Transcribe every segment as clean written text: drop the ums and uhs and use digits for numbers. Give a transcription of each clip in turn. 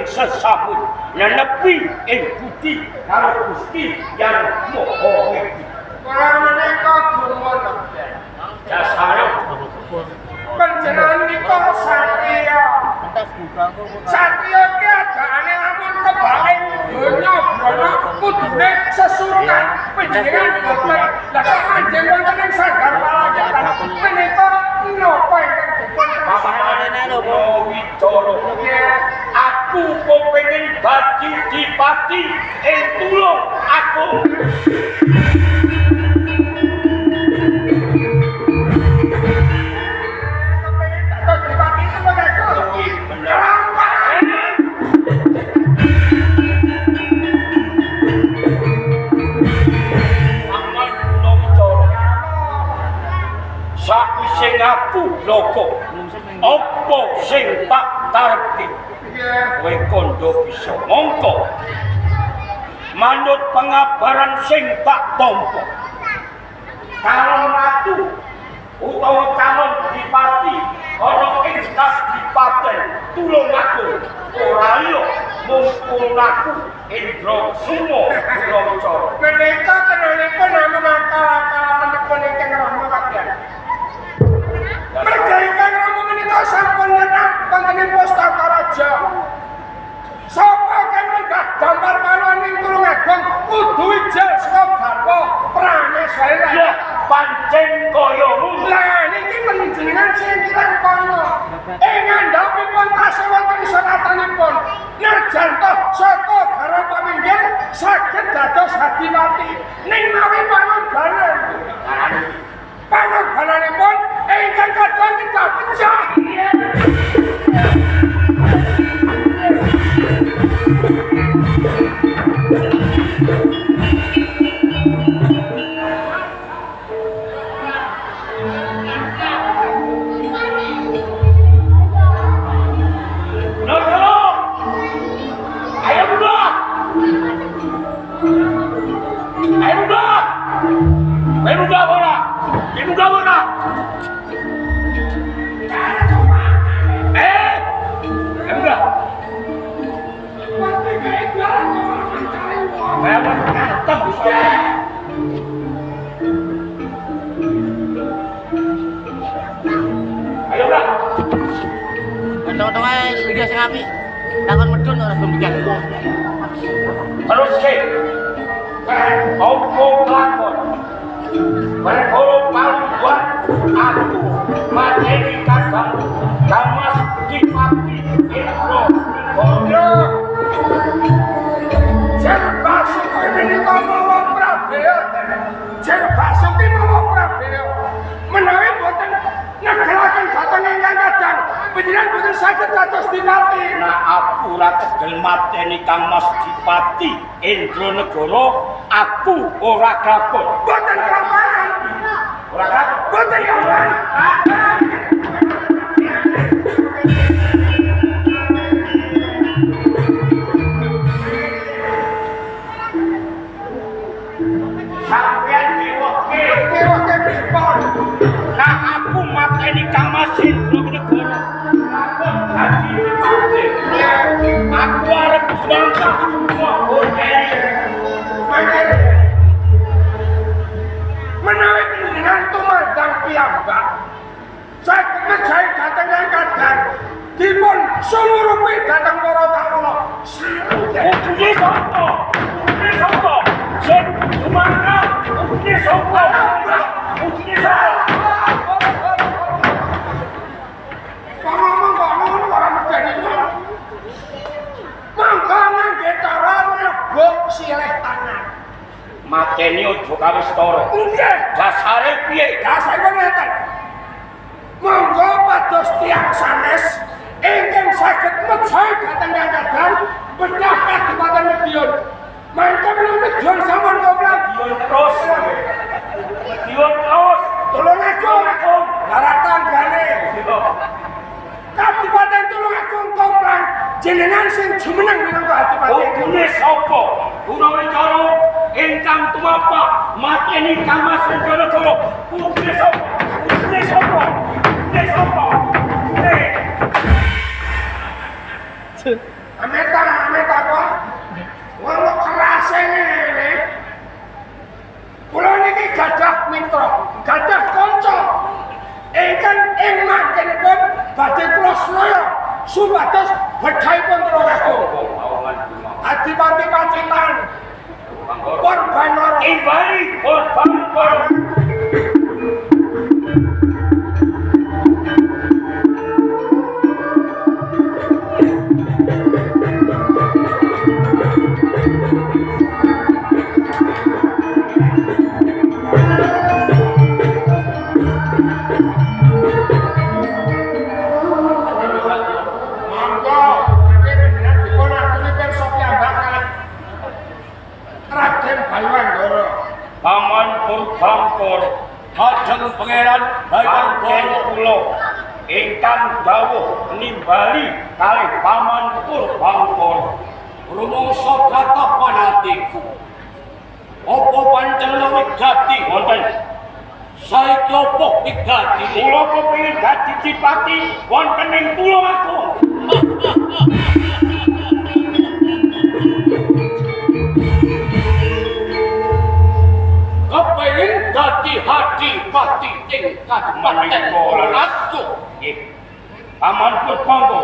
Sesambut nenepi ing budi karo Gusti yang Maha Widi. Ora menika gumun dasare panjenengan nika satriya. Satriya ki agane lamun kebaling donya brana kudune sesunan panjenengan boten. Lah kok panjenengan wonten ing Sanggar Palanggan menika napa ingkang dipun pamarene lho Wicara. Aku kepengin dadi dipati ing Tulung Agung. Sakwise ngaku bloko apa sing tak tarepke kowe kandha bisa mongko manut pengabaran sing tak tampa calon ratu utawa calon dipati ana ing Kadipaten Tulungagung ora liya mung aku Indra Suma Wicara. Menika kenalipun nama akal-akalanipun ingkang rama kadyan. Merga ingkang rama menika sampun ngenah wonten ing Pustaka Raja. Sapa kang lenggah gambar panuan ing Tulungagung kudu ijal saka garwa Prameswari. Ya pancen kaya ngono. Lah niki panjenengan sing kirang kono. Ing ngandhapipun tasih wonten seratanipun. Najan to saka garwa paminggir saged dados Hadimati ning mawi panunggalan. Panunggalanipun ingkang kadang kita pecah. Ayo buka bola. sing apik. Takon medun ora gembel. Terus ke opo lakon berkoro paluan aku materi kadang damas dipati intro Yo. Jerbasuk ini mawa Prabeya. Jerbasuk ini mawa Prabeya. Menawi boten negelaken dhateng ingkang kadang panjenengan boten saged dados dipati. nah aku ora tegel mateni Kang Mas Dipati Indranegara aku ora kapok Boten kelamaan. ora kapok Boten kelamaan. sampeyan diwoke Ngewoke pripun? nah aku mateni Kang Mas Indranegara aku dadi Dipati aku arep bangsa semua hotel Menawi panjenengan tumandang piyambak saged mejahi dhateng ingkang kadang dipun sumurupi dhateng para kawula. Ukune sapa? Ukune sapa? Sing sumangga, ukune sapa? Ukune sapa? Ngomong kok ngono ora medeni. Mangga ngangge cara nebuk silih tangan. Mateni aja kawis tara. Nggih, Dasare piye? dasaripun ngeten. Monggo pados tiyang sanes ingkang saged mejahi dhateng ingkang kadang bedah kadipaten Medion. Mangke Medion sampun kawula Dion terus. Dion terus. Tulungagung daratan gane. Kadipaten Tulungagung Komplang jenengan sing jumeneng minangka Kadipaten. Ukune sapa? Gunawicara ingkang tumapak mateni Kang Mas Indranegara. Ukune sapa? Ukune sapa? Ukune sapa? Ukune. Amit apa? Wong kerase ngene. Kula niki gadah mitra, gadah kanca. Ingkang ing mangkenipun badhe kula sedaya supados bedhaipun Tulungagung. Adipati Pacitan Porbanara Imbali Porbanara. monggo iki panjenengan dipun aturi pirsa piyambak kalih Raden Baywandara. Paman Purbangkara Ajeng Pangeran Bayan Baywandara kula ingkang dawuh nimbali kalih Paman Purbangkara. rumangsa kathah panatiku. Apa panjenengan wigati Wonten saiki apa wigati? kula kepengin dadi Dipati wonten ing Tulungagung. Kepengin dadi Adipati ing Kadipaten Tulungagung. Nggih. Paman Purbangkara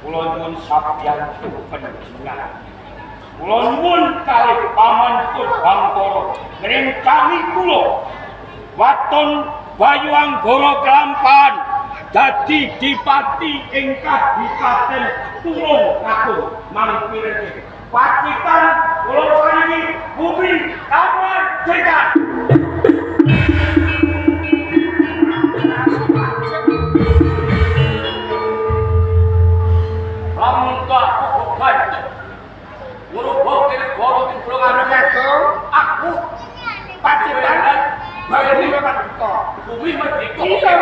kula nyuwun sabyantu panjenengan. Kula nyuwun kalih Paman Purbangkara ngrencani kula waton Bayu Anggara Kelampahan dadi Dipati ing Kadipaten Tulungagung. Mangkire Pacitan kula paringi bumi kamardikan. Ramungka aku ganti. Ngurubah negara ing Tulungagung. Aku Pacitan Bali memang kita. bumi merdeka. Iya,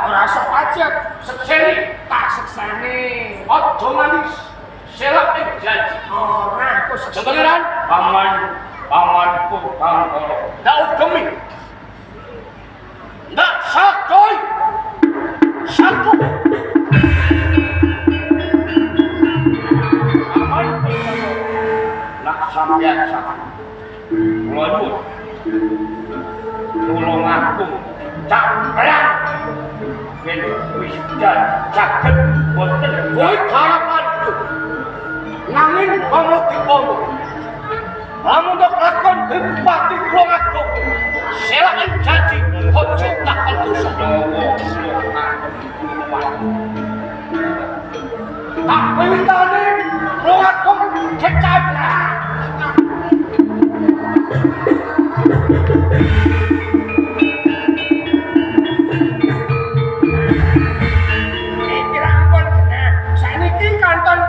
ora usah pajak. Sekseni Tak seksane. aja manis. Selak ing janji. Ora aku seksane. Pangeran Paman Purbangkara ndak ugemi. Ndak sakoy. Satu. Paman Purbangkara nak sampeyan sak kula nyuwun tulung aku cak perang yen wis saged boten Kowe harapan itu. Nanging kono dipomo. Lamun nek lakon Bupati Kulongagung, selak janji ojo tak dosa. Tak wiwitane Kulongagung cecablah. Iki rampun genah. Saniki kanton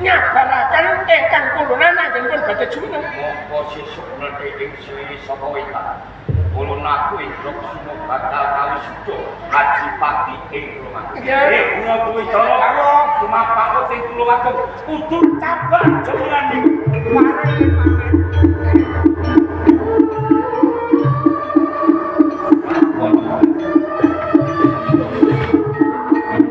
nyabaraken ingkang kulunan anggenipun badhe juneng. apa sesuk nanti ing siri saka wetan. Ulun aku indrok semua bakal kawisuda adipati ing Tulungagung. Iya. Bunga Buwisara karo Dumapak ing Tulungagung kudu tabah jenengan niku. Paring paman.